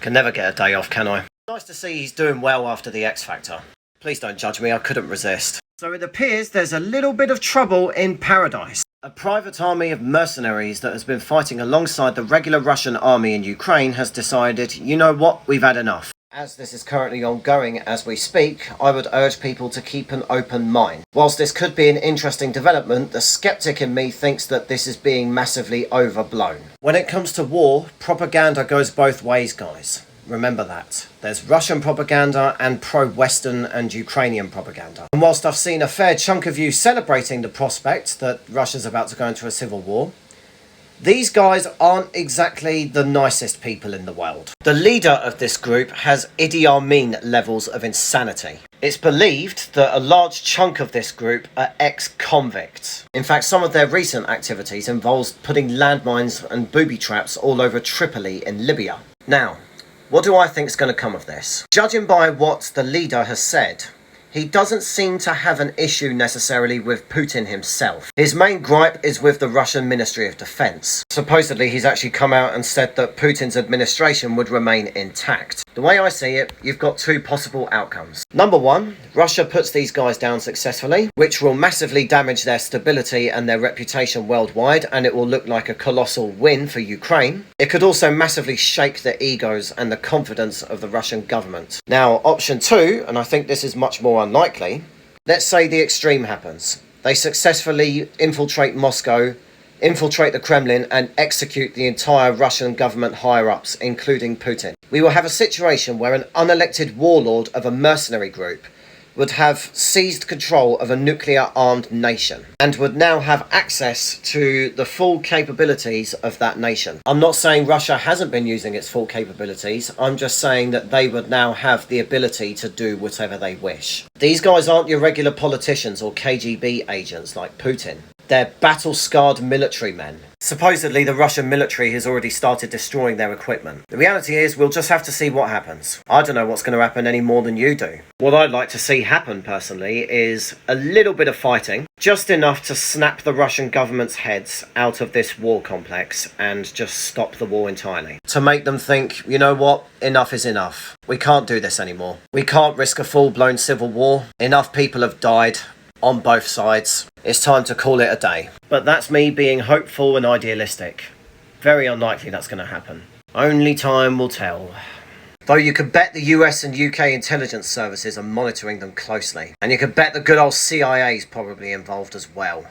Can never get a day off, can I? Nice to see he's doing well after the X Factor. Please don't judge me, I couldn't resist. So it appears there's a little bit of trouble in Paradise. A private army of mercenaries that has been fighting alongside the regular Russian army in Ukraine has decided, you know what, we've had enough. As this is currently ongoing as we speak, I would urge people to keep an open mind. Whilst this could be an interesting development, the skeptic in me thinks that this is being massively overblown. When it comes to war, propaganda goes both ways, guys. Remember that. There's Russian propaganda and pro-Western and Ukrainian propaganda. And whilst I've seen a fair chunk of you celebrating the prospect that Russia's about to go into a civil war, these guys aren't exactly the nicest people in the world. The leader of this group has Idi Amin levels of insanity. It's believed that a large chunk of this group are ex-convicts. In fact, some of their recent activities involves putting landmines and booby traps all over Tripoli in Libya. Now, what do I think is going to come of this? Judging by what the leader has said, he doesn't seem to have an issue necessarily with Putin himself. His main gripe is with the Russian Ministry of Defense. Supposedly he's actually come out and said that Putin's administration would remain intact. The way I see it, you've got two possible outcomes. Number one, Russia puts these guys down successfully, which will massively damage their stability and their reputation worldwide, and it will look like a colossal win for Ukraine. It could also massively shake the egos and the confidence of the Russian government. Now, option two, and I think this is much more unlikely, let's say the extreme happens. They successfully infiltrate Moscow, infiltrate the Kremlin and execute the entire Russian government higher-ups, including Putin. We will have a situation where an unelected warlord of a mercenary group would have seized control of a nuclear-armed nation and would now have access to the full capabilities of that nation. I'm not saying Russia hasn't been using its full capabilities, I'm just saying that they would now have the ability to do whatever they wish. These guys aren't your regular politicians or KGB agents like Putin. They're battle-scarred military men. Supposedly, the Russian military has already started destroying their equipment. The reality is, we'll just have to see what happens. I don't know what's going to happen any more than you do. What I'd like to see happen, personally, is a little bit of fighting, just enough to snap the Russian government's heads out of this war complex and just stop the war entirely. To make them think, you know what, enough is enough. We can't do this anymore. We can't risk a full-blown civil war. Enough people have died on both sides. It's time to call it a day. But that's me being hopeful and idealistic. Very unlikely that's going to happen. Only time will tell. Though you could bet the US and UK intelligence services are monitoring them closely. And you could bet the good old CIA is probably involved as well.